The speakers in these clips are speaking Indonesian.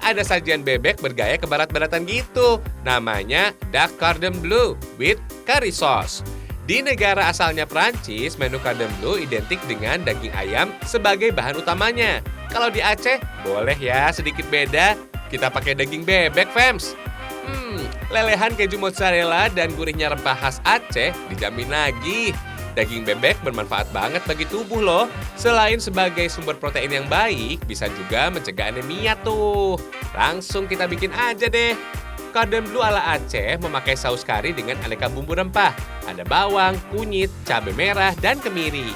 ada sajian bebek bergaya kebarat-baratan gitu. Namanya duck cordon bleu with curry sauce. Di negara asalnya Prancis, menu cordon bleu identik dengan daging ayam sebagai bahan utamanya. Kalau di Aceh, boleh ya sedikit beda. Kita pakai daging bebek, fams. Lelehan keju mozzarella dan gurihnya rempah khas Aceh dijamin lagi. Daging bebek bermanfaat banget bagi tubuh loh. Selain sebagai sumber protein yang baik, bisa juga mencegah anemia tuh. Langsung kita bikin aja deh. Cordon bleu ala Aceh memakai saus kari dengan aneka bumbu rempah. Ada bawang, kunyit, cabai merah, dan kemiri.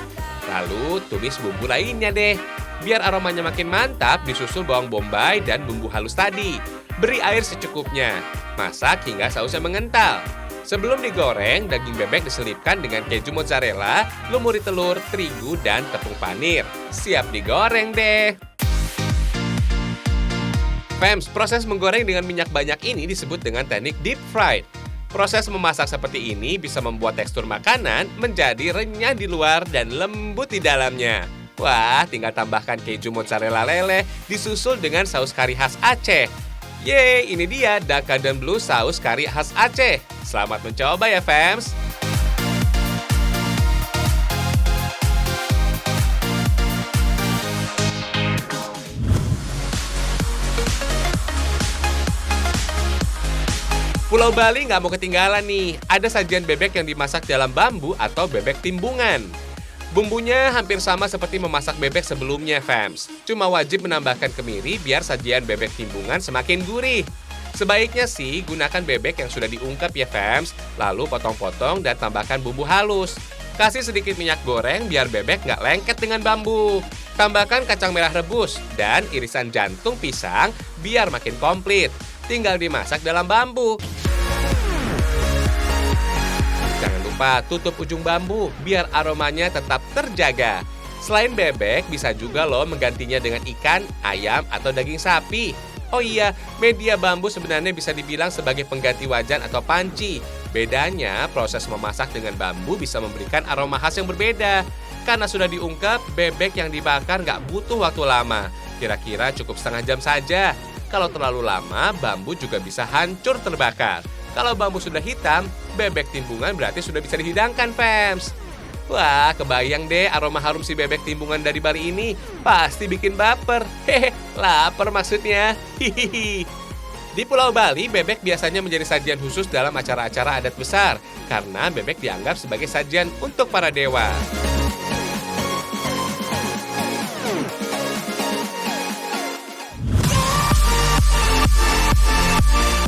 Lalu tumis bumbu lainnya deh. Biar aromanya makin mantap, disusul bawang bombay dan bumbu halus tadi. Beri air secukupnya. Masak hingga sausnya mengental. Sebelum digoreng, daging bebek diselipkan dengan keju mozzarella, lumuri telur, terigu, dan tepung panir. Siap digoreng deh. Fams, proses menggoreng dengan minyak banyak ini disebut dengan teknik deep fried. Proses memasak seperti ini bisa membuat tekstur makanan menjadi renyah di luar dan lembut di dalamnya. Wah, tinggal tambahkan keju mozzarella leleh disusul dengan saus kari khas Aceh. Yeay, ini dia duck cordon bleu saus kari khas Aceh. Selamat mencoba ya, fams. Pulau Bali nggak mau ketinggalan nih. Ada sajian bebek yang dimasak dalam bambu atau bebek timbungan. Bumbunya hampir sama seperti memasak bebek sebelumnya, fams. Cuma wajib menambahkan kemiri biar sajian bebek timbungan semakin gurih. Sebaiknya sih gunakan bebek yang sudah diungkep ya, fams. Lalu potong-potong dan tambahkan bumbu halus. Kasih sedikit minyak goreng biar bebek nggak lengket dengan bambu. Tambahkan kacang merah rebus dan irisan jantung pisang biar makin komplit. Tinggal dimasak dalam bambu. Jangan lupa tutup ujung bambu biar aromanya tetap terjaga. Selain bebek, bisa juga loh menggantinya dengan ikan, ayam, atau daging sapi. Oh iya, media bambu sebenarnya bisa dibilang sebagai pengganti wajan atau panci. Bedanya, proses memasak dengan bambu bisa memberikan aroma khas yang berbeda. Karena sudah diungkep, bebek yang dibakar nggak butuh waktu lama. Kira-kira cukup setengah jam saja. Kalau terlalu lama, bambu juga bisa hancur terbakar. Kalau bambu sudah hitam, bebek timbungan berarti sudah bisa dihidangkan, fams. Wah, kebayang deh aroma harum si bebek timbungan dari Bali ini. Pasti bikin baper. Hehe, lapar maksudnya. Hihihi. Di Pulau Bali, bebek biasanya menjadi sajian khusus dalam acara-acara adat besar. Karena bebek dianggap sebagai sajian untuk para dewa.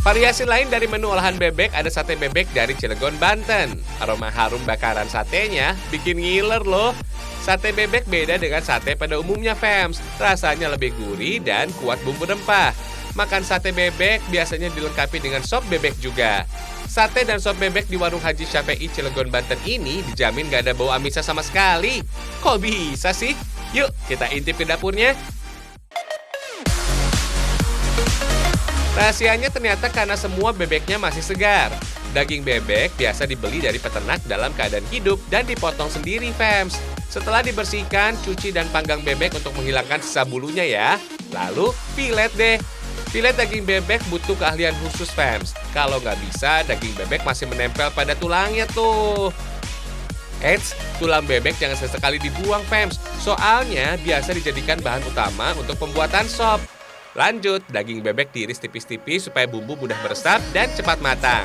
Variasi lain dari menu olahan bebek ada sate bebek dari Cilegon, Banten. Aroma harum bakaran satenya bikin ngiler loh. Sate bebek beda dengan sate pada umumnya, fams. Rasanya lebih gurih dan kuat bumbu rempah. Makan sate bebek biasanya dilengkapi dengan sop bebek juga. Sate dan sop bebek di warung Haji Syafei Cilegon, Banten ini dijamin gak ada bau amisnya sama sekali. Kok bisa sih? Yuk, kita intip ke dapurnya. Rahasianya ternyata karena semua bebeknya masih segar. Daging bebek biasa dibeli dari peternak dalam keadaan hidup dan dipotong sendiri, fams. Setelah dibersihkan, cuci dan panggang bebek untuk menghilangkan sisa bulunya ya. Lalu, filet deh. Filet daging bebek butuh keahlian khusus, fams. Kalau nggak bisa, daging bebek masih menempel pada tulangnya tuh. Eits, tulang bebek jangan sesekali dibuang, fams. Soalnya biasa dijadikan bahan utama untuk pembuatan sop. Lanjut, daging bebek diiris tipis-tipis supaya bumbu mudah meresap dan cepat matang.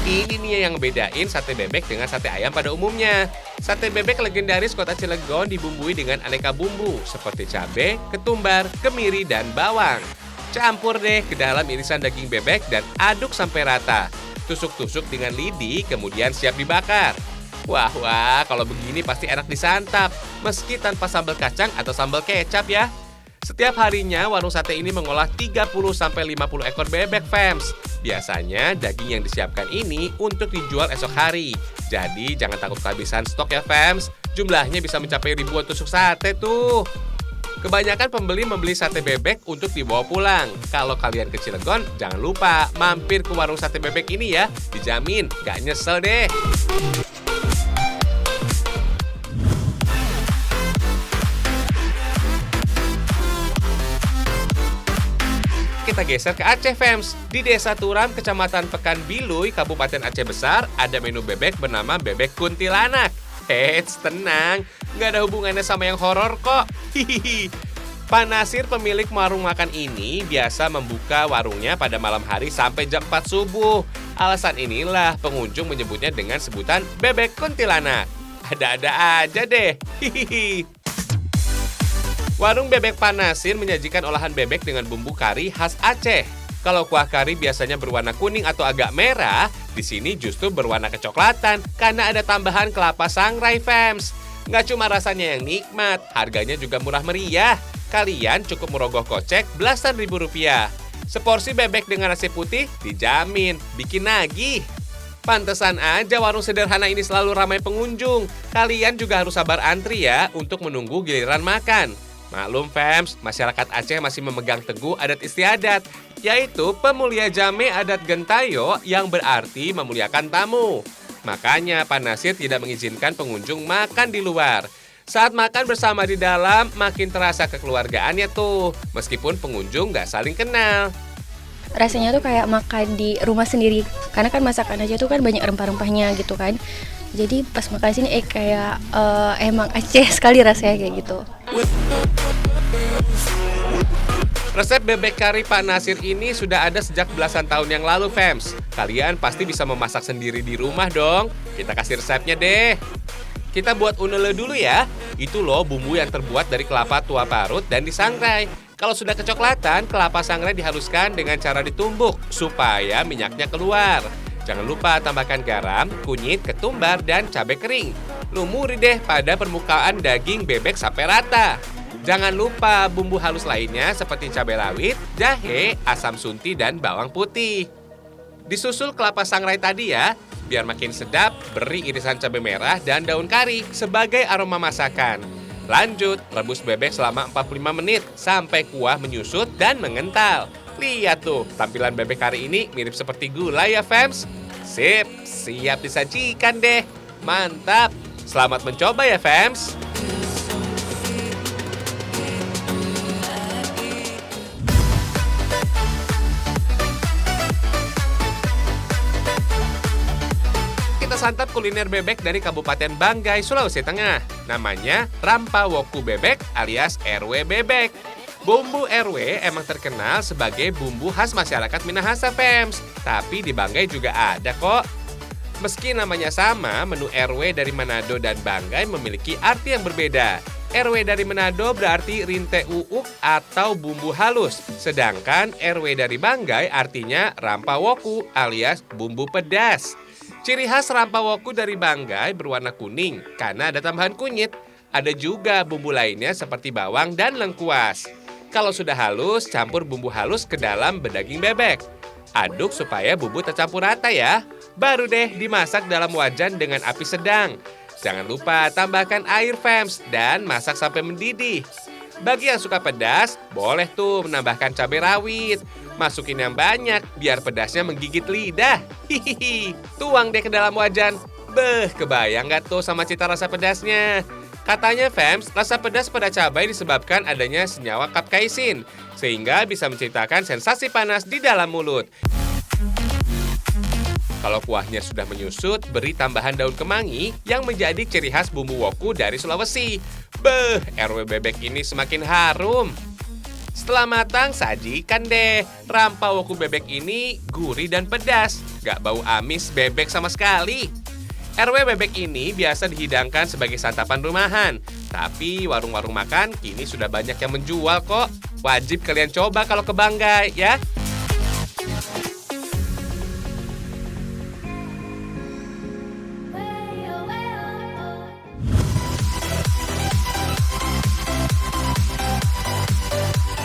Ini nih yang bedain sate bebek dengan sate ayam pada umumnya. Sate bebek legendaris kota Cilegon dibumbui dengan aneka bumbu seperti cabai, ketumbar, kemiri, dan bawang. Campur deh ke dalam irisan daging bebek dan aduk sampai rata. Tusuk-tusuk dengan lidi, kemudian siap dibakar. Wah, kalau begini pasti enak disantap, meski tanpa sambal kacang atau sambal kecap ya. Setiap harinya, warung sate ini mengolah 30-50 ekor bebek, fams. Biasanya, daging yang disiapkan ini untuk dijual esok hari. Jadi, jangan takut kehabisan stok ya, fams. Jumlahnya bisa mencapai ribuan tusuk sate tuh. Kebanyakan pembeli membeli sate bebek untuk dibawa pulang. Kalau kalian ke Cilegon, jangan lupa mampir ke warung sate bebek ini ya. Dijamin, gak nyesel deh. kita geser ke Aceh, Fems. Di Desa Turam, Kecamatan Pekanbiluy, Kabupaten Aceh Besar, ada menu bebek bernama bebek kuntilanak. Eits, tenang, nggak ada hubungannya sama yang horor kok. Hihihi. Pak Nasir, pemilik warung makan ini, biasa membuka warungnya pada malam hari sampai jam 4 subuh. Alasan inilah pengunjung menyebutnya dengan sebutan bebek kuntilanak. Ada-ada aja deh. Hihihi. Warung bebek Pak Nasir menyajikan olahan bebek dengan bumbu kari khas Aceh. Kalau kuah kari biasanya berwarna kuning atau agak merah, di sini justru berwarna kecoklatan karena ada tambahan kelapa sangrai, Fems. Nggak cuma rasanya yang nikmat, harganya juga murah meriah. Kalian cukup merogoh kocek belasan ribu rupiah. Seporsi bebek dengan nasi putih dijamin bikin nagih. Pantesan aja warung sederhana ini selalu ramai pengunjung. Kalian juga harus sabar antri ya untuk menunggu giliran makan. Maklum, Fems, masyarakat Aceh masih memegang teguh adat istiadat, yaitu pemulia jame adat Gentayo yang berarti memuliakan tamu. Makanya Pak Nasir tidak mengizinkan pengunjung makan di luar. Saat makan bersama di dalam, makin terasa kekeluargaannya tuh, meskipun pengunjung nggak saling kenal. Rasanya tuh kayak makan di rumah sendiri, karena kan masakan aja tuh kan banyak rempah-rempahnya gitu kan. Jadi pas makan sini kayak emang Aceh sekali rasanya kayak gitu. Resep bebek kari Pak Nasir ini sudah ada sejak belasan tahun yang lalu, Fems. Kalian pasti bisa memasak sendiri di rumah dong. Kita kasih resepnya deh. Kita buat unele dulu ya. Itu loh bumbu yang terbuat dari kelapa tua parut dan disangrai. Kalau sudah kecoklatan, kelapa sangrai dihaluskan dengan cara ditumbuk supaya minyaknya keluar. Jangan lupa tambahkan garam, kunyit, ketumbar, dan cabai kering. Lumuri deh pada permukaan daging bebek sampai rata. Jangan lupa bumbu halus lainnya seperti cabai rawit, jahe, asam sunti, dan bawang putih. Disusul kelapa sangrai tadi ya. Biar makin sedap, beri irisan cabai merah dan daun kari sebagai aroma masakan. Lanjut, rebus bebek selama 45 menit sampai kuah menyusut dan mengental. Lihat tuh, tampilan bebek kari ini mirip seperti gulai ya, Fems. Sip, siap disajikan deh. Mantap. Selamat mencoba ya, Fems. Santap kuliner bebek dari Kabupaten Banggai, Sulawesi Tengah. Namanya Rampawoku Bebek alias RW Bebek. Bumbu RW emang terkenal sebagai bumbu khas masyarakat Minahasa, Fems. Tapi di Banggai juga ada kok. Meski namanya sama, menu RW dari Manado dan Banggai memiliki arti yang berbeda. RW dari Manado berarti rinte uuk atau bumbu halus. Sedangkan RW dari Banggai artinya Rampawoku alias bumbu pedas. Ciri khas Rampawoku dari Banggai berwarna kuning karena ada tambahan kunyit. Ada juga bumbu lainnya seperti bawang dan lengkuas. Kalau sudah halus, campur bumbu halus ke dalam daging bebek. Aduk supaya bumbu tercampur rata ya. Baru deh dimasak dalam wajan dengan api sedang. Jangan lupa tambahkan air, Fems, dan masak sampai mendidih. Bagi yang suka pedas, boleh tuh menambahkan cabai rawit. Masukin yang banyak biar pedasnya menggigit lidah. Hihihi. Tuang deh ke dalam wajan. Beh, kebayang gak tuh sama cita rasa pedasnya? Katanya, Fems, rasa pedas pada cabai disebabkan adanya senyawa kapsaisin, sehingga bisa menciptakan sensasi panas di dalam mulut. Kalau kuahnya sudah menyusut, beri tambahan daun kemangi yang menjadi ciri khas bumbu woku dari Sulawesi. Beh, RW bebek ini semakin harum. Setelah matang, sajikan deh. Rampawoku bebek ini gurih dan pedas. Gak bau amis bebek sama sekali. RW bebek ini biasa dihidangkan sebagai santapan rumahan. Tapi warung-warung makan kini sudah banyak yang menjual kok. Wajib kalian coba kalau ke Banggai ya.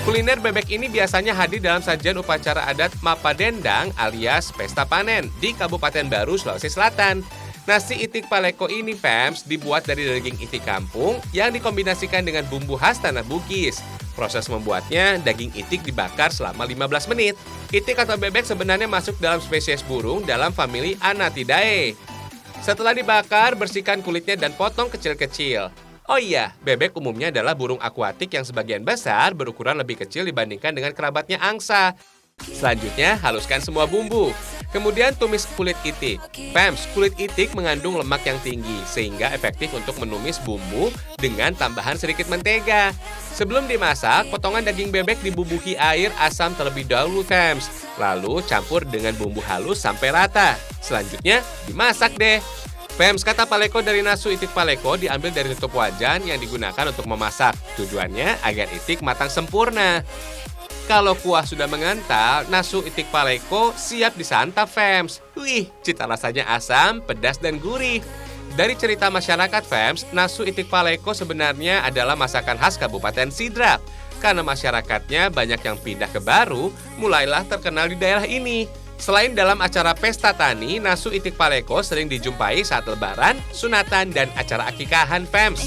Kuliner bebek ini biasanya hadir dalam sajian upacara adat Mapadendang alias Pesta Panen di Kabupaten Baru, Sulawesi Selatan. Nasi itik paleko ini, Fems, dibuat dari daging itik kampung yang dikombinasikan dengan bumbu khas tanah Bugis. Proses membuatnya, daging itik dibakar selama 15 menit. Itik atau bebek sebenarnya masuk dalam spesies burung dalam famili Anatidae. Setelah dibakar, bersihkan kulitnya dan potong kecil-kecil. Oh iya, bebek umumnya adalah burung akuatik yang sebagian besar berukuran lebih kecil dibandingkan dengan kerabatnya angsa. Selanjutnya, haluskan semua bumbu. Kemudian tumis kulit itik. Fems, kulit itik mengandung lemak yang tinggi, sehingga efektif untuk menumis bumbu dengan tambahan sedikit mentega. Sebelum dimasak, potongan daging bebek dibubuhi air asam terlebih dahulu, Fems. Lalu campur dengan bumbu halus sampai rata. Selanjutnya, dimasak deh. Fems, kata paleko dari nasu itik paleko diambil dari tutup wajan yang digunakan untuk memasak. Tujuannya agar itik matang sempurna. Kalau kuah sudah mengental, nasu itik paleko siap disantap, Fems. Wih, cita rasanya asam, pedas, dan gurih. Dari cerita masyarakat, Fems, nasu itik paleko sebenarnya adalah masakan khas Kabupaten Sidrap. Karena masyarakatnya banyak yang pindah ke Baru, mulailah terkenal di daerah ini. Selain dalam acara pesta tani, nasu itik paleko sering dijumpai saat lebaran, sunatan, dan acara akikahan, Fems.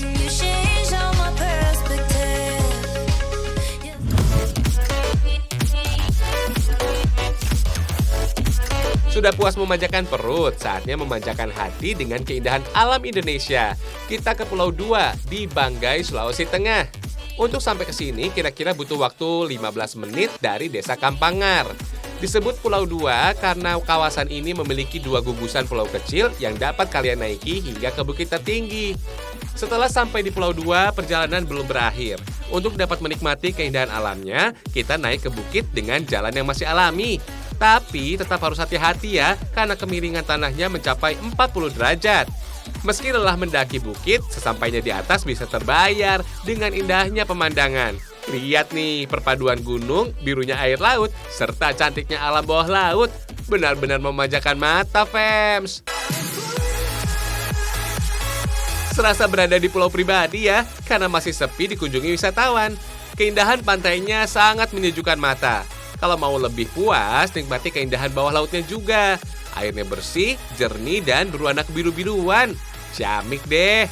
Sudah puas memanjakan perut, saatnya memanjakan hati dengan keindahan alam Indonesia. Kita ke Pulau Dua di Banggai, Sulawesi Tengah. Untuk sampai ke sini kira-kira butuh waktu 15 menit dari Desa Kampangar. Disebut Pulau Dua karena kawasan ini memiliki 2 gugusan pulau kecil yang dapat kalian naiki hingga ke bukit tertinggi. Setelah sampai di Pulau Dua, perjalanan belum berakhir. Untuk dapat menikmati keindahan alamnya, kita naik ke bukit dengan jalan yang masih alami. Tapi tetap harus hati-hati ya, karena kemiringan tanahnya mencapai 40 derajat. Meski lelah mendaki bukit, sesampainya di atas bisa terbayar dengan indahnya pemandangan. Lihat nih, perpaduan gunung, birunya air laut, serta cantiknya alam bawah laut. Benar-benar memanjakan mata, Fems. Serasa berada di pulau pribadi ya, karena masih sepi dikunjungi wisatawan. Keindahan pantainya sangat menyejukkan mata. Kalau mau lebih puas, nikmati keindahan bawah lautnya juga. Airnya bersih, jernih, dan berwarna kebiru-biruan. Ciamik deh.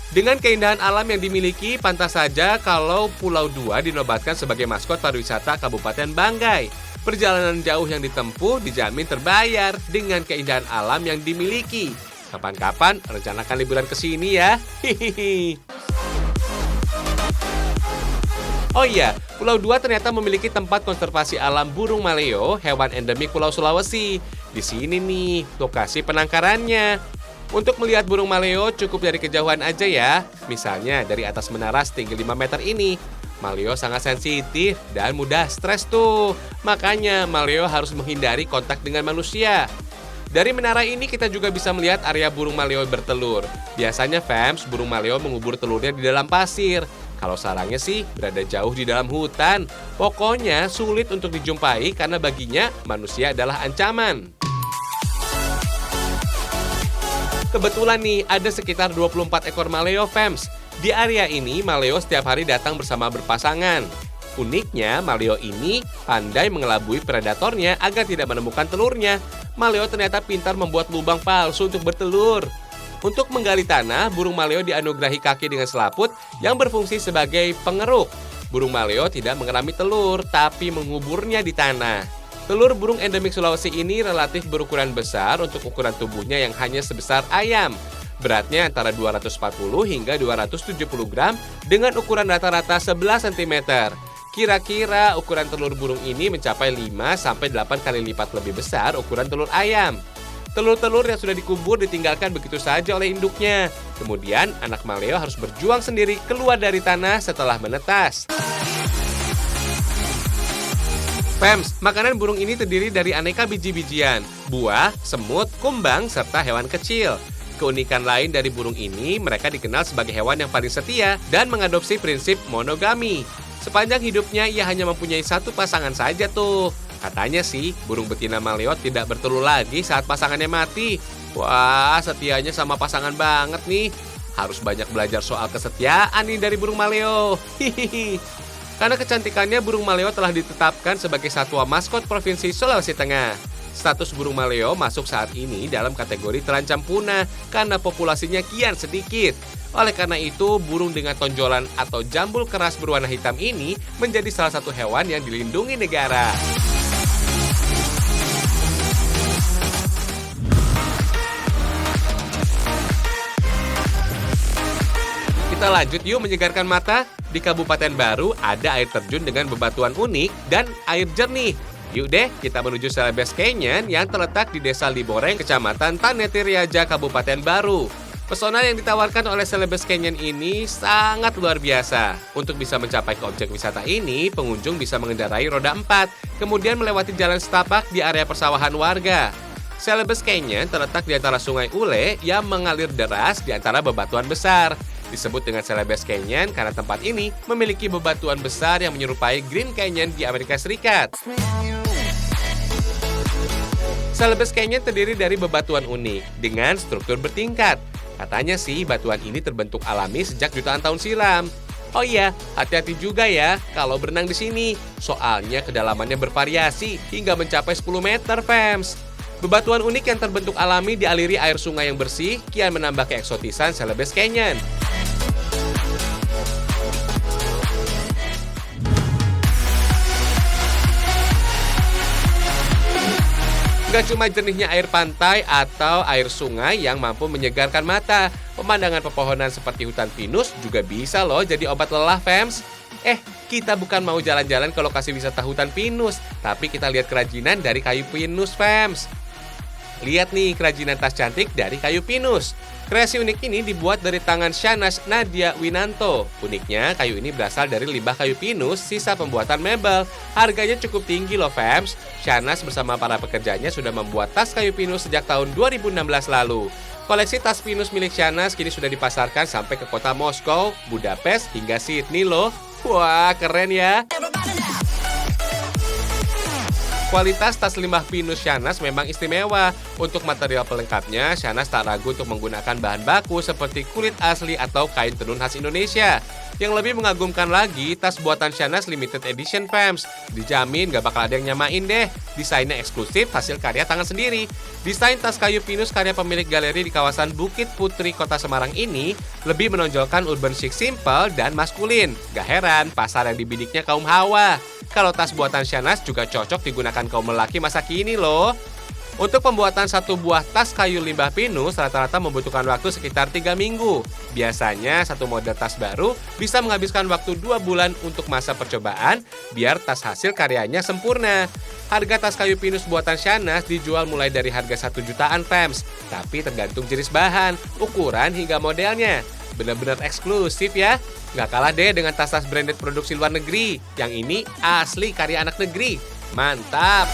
Dengan keindahan alam yang dimiliki, pantas saja kalau Pulau Dua dinobatkan sebagai maskot pariwisata Kabupaten Banggai. Perjalanan jauh yang ditempuh dijamin terbayar dengan keindahan alam yang dimiliki. Kapan-kapan rencanakan liburan ke sini ya. Hihihi. Oh iya, Pulau Dua ternyata memiliki tempat konservasi alam burung maleo, hewan endemik Pulau Sulawesi. Di sini nih, lokasi penangkarannya. Untuk melihat burung maleo cukup dari kejauhan aja ya. Misalnya dari atas menara setinggi 5 meter ini. Maleo sangat sensitif dan mudah stres tuh. Makanya maleo harus menghindari kontak dengan manusia. Dari menara ini kita juga bisa melihat area burung maleo bertelur. Biasanya, Fems, burung maleo mengubur telurnya di dalam pasir. Kalau sarangnya sih berada jauh di dalam hutan. Pokoknya sulit untuk dijumpai karena baginya manusia adalah ancaman. Kebetulan nih ada sekitar 24 ekor maleo, Fems. Di area ini maleo setiap hari datang bersama berpasangan. Uniknya, maleo ini pandai mengelabui predatornya agar tidak menemukan telurnya. Maleo ternyata pintar membuat lubang palsu untuk bertelur. Untuk menggali tanah, burung maleo dianugerahi kaki dengan selaput yang berfungsi sebagai pengeruk. Burung maleo tidak mengerami telur, tapi menguburnya di tanah. Telur burung endemik Sulawesi ini relatif berukuran besar untuk ukuran tubuhnya yang hanya sebesar ayam. Beratnya antara 240 hingga 270 gram dengan ukuran rata-rata 11 cm. Kira-kira ukuran telur burung ini mencapai 5-8 kali lipat lebih besar ukuran telur ayam. Telur-telur yang sudah dikubur ditinggalkan begitu saja oleh induknya. Kemudian anak maleo harus berjuang sendiri keluar dari tanah setelah menetas. Fems, makanan burung ini terdiri dari aneka biji-bijian, buah, semut, kumbang, serta hewan kecil. Keunikan lain dari burung ini, mereka dikenal sebagai hewan yang paling setia dan mengadopsi prinsip monogami. Sepanjang hidupnya ia hanya mempunyai satu pasangan saja tuh. Katanya sih, burung betina maleo tidak bertelur lagi saat pasangannya mati. Wah, setianya sama pasangan banget nih. Harus banyak belajar soal kesetiaan nih dari burung maleo. Hihihi. Karena kecantikannya, burung maleo telah ditetapkan sebagai satwa maskot Provinsi Sulawesi Tengah. Status burung maleo masuk saat ini dalam kategori terancam punah karena populasinya kian sedikit. Oleh karena itu, burung dengan tonjolan atau jambul keras berwarna hitam ini menjadi salah satu hewan yang dilindungi negara. Kita lanjut yuk menyegarkan mata. Di Kabupaten Baru ada air terjun dengan bebatuan unik dan air jernih. Yuk deh, kita menuju Celebes Canyon yang terletak di Desa Liboreng, Kecamatan Tanetiriaja, Kabupaten Baru. Pesona yang ditawarkan oleh Celebes Canyon ini sangat luar biasa. Untuk bisa mencapai ke objek wisata ini, pengunjung bisa mengendarai roda 4, kemudian melewati jalan setapak di area persawahan warga. Celebes Canyon terletak di antara Sungai Ule yang mengalir deras di antara bebatuan besar. Disebut dengan Celebes Canyon karena tempat ini memiliki bebatuan besar yang menyerupai Green Canyon di Amerika Serikat. Celebes Canyon terdiri dari bebatuan unik dengan struktur bertingkat. Katanya sih batuan ini terbentuk alami sejak jutaan tahun silam. Oh iya, hati-hati juga ya kalau berenang di sini. Soalnya kedalamannya bervariasi hingga mencapai 10 meter, fams. Bebatuan unik yang terbentuk alami dialiri air sungai yang bersih kian menambah keeksotisan Celebes Canyon. Gak cuma jernihnya air pantai atau air sungai yang mampu menyegarkan mata, pemandangan pepohonan seperti hutan pinus juga bisa loh jadi obat lelah, fams. Kita bukan mau jalan-jalan ke lokasi wisata hutan pinus, tapi kita lihat kerajinan dari kayu pinus, fams. Lihat nih kerajinan tas cantik dari kayu pinus. Kreasi unik ini dibuat dari tangan Shanas Nadia Winanto. Uniknya, kayu ini berasal dari limbah kayu pinus, sisa pembuatan mebel. Harganya cukup tinggi loh, fams. Shanas bersama para pekerjanya sudah membuat tas kayu pinus sejak tahun 2016 lalu. Koleksi tas pinus milik Shanas kini sudah dipasarkan sampai ke kota Moskow, Budapest, hingga Sydney loh. Wah, keren ya! Kualitas tas limbah pinus Shanas memang istimewa. Untuk material pelengkapnya, Shanas tak ragu untuk menggunakan bahan baku seperti kulit asli atau kain tenun khas Indonesia. Yang lebih mengagumkan lagi, tas buatan Shanas limited edition, fams. Dijamin gak bakal ada yang nyamain deh. Desainnya eksklusif, hasil karya tangan sendiri. Desain tas kayu pinus karya pemilik galeri di kawasan Bukit Putri, Kota Semarang ini lebih menonjolkan urban chic simple dan maskulin. Gak heran, pasar yang dibidiknya kaum hawa. Kalau tas buatan Shanas juga cocok digunakan kaum lelaki masa kini loh. Untuk pembuatan satu buah tas kayu limbah pinus rata-rata membutuhkan waktu sekitar 3 minggu. Biasanya satu model tas baru bisa menghabiskan waktu 2 bulan untuk masa percobaan biar tas hasil karyanya sempurna. Harga tas kayu pinus buatan Shanas dijual mulai dari harga 1 jutaan, fams. Tapi tergantung jenis bahan, ukuran hingga modelnya. Benar-benar eksklusif ya. Nggak kalah deh dengan tas-tas branded produksi luar negeri. Yang ini asli karya anak negeri. Mantap!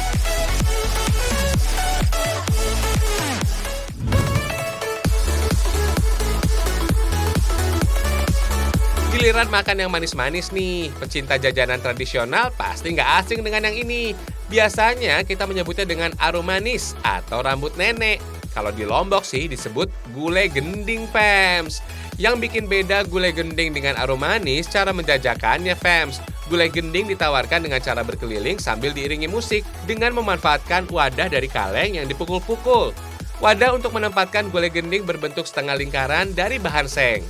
Giliran makan yang manis-manis nih. Pecinta jajanan tradisional pasti nggak asing dengan yang ini. Biasanya kita menyebutnya dengan arum manis atau rambut nenek. Kalau di Lombok sih disebut gulai gending, fams. Yang bikin beda gulai gending dengan arum manis cara menjajakannya, fams. Gulai gending ditawarkan dengan cara berkeliling sambil diiringi musik dengan memanfaatkan wadah dari kaleng yang dipukul-pukul. Wadah untuk menempatkan gulai gending berbentuk setengah lingkaran dari bahan seng.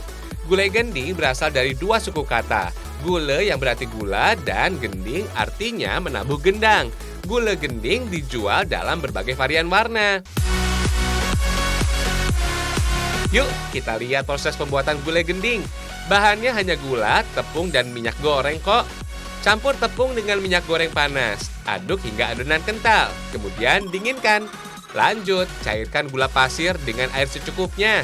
Gulai gending berasal dari 2 suku kata. Gule yang berarti gula dan gending artinya menabuh gendang. Gulai gending dijual dalam berbagai varian warna. Yuk, kita lihat proses pembuatan gulai gending. Bahannya hanya gula, tepung, dan minyak goreng kok. Campur tepung dengan minyak goreng panas. Aduk hingga adonan kental. Kemudian dinginkan. Lanjut, cairkan gula pasir dengan air secukupnya.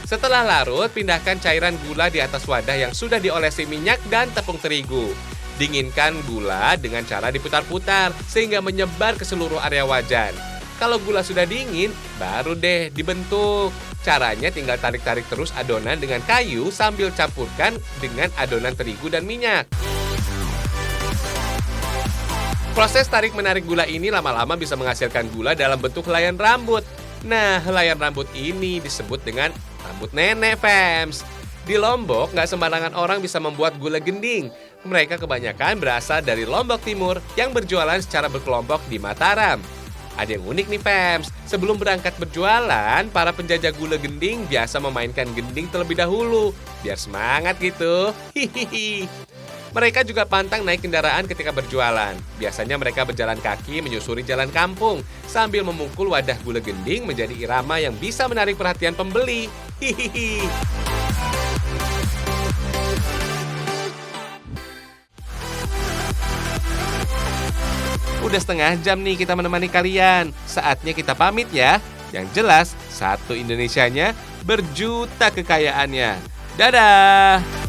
Setelah larut, pindahkan cairan gula di atas wadah yang sudah diolesi minyak dan tepung terigu. Dinginkan gula dengan cara diputar-putar sehingga menyebar ke seluruh area wajan. Kalau gula sudah dingin, baru deh dibentuk. Caranya tinggal tarik-tarik terus adonan dengan kayu sambil campurkan dengan adonan terigu dan minyak. Proses tarik-menarik gula ini lama-lama bisa menghasilkan gula dalam bentuk helaian rambut. Nah, helaian rambut ini disebut dengan rambut nenek, fams. Di Lombok, nggak sembarangan orang bisa membuat gulai gending. Mereka kebanyakan berasal dari Lombok Timur yang berjualan secara berkelompok di Mataram. Ada yang unik nih, fams. Sebelum berangkat berjualan, para penjajah gulai gending biasa memainkan gending terlebih dahulu. Biar semangat gitu. Hihihi. Mereka juga pantang naik kendaraan ketika berjualan. Biasanya mereka berjalan kaki menyusuri jalan kampung sambil memukul wadah gulai gending menjadi irama yang bisa menarik perhatian pembeli. Hihihi. Udah setengah jam nih kita menemani kalian. Saatnya kita pamit ya. Yang jelas, satu Indonesianya berjuta kekayaannya. Dadah!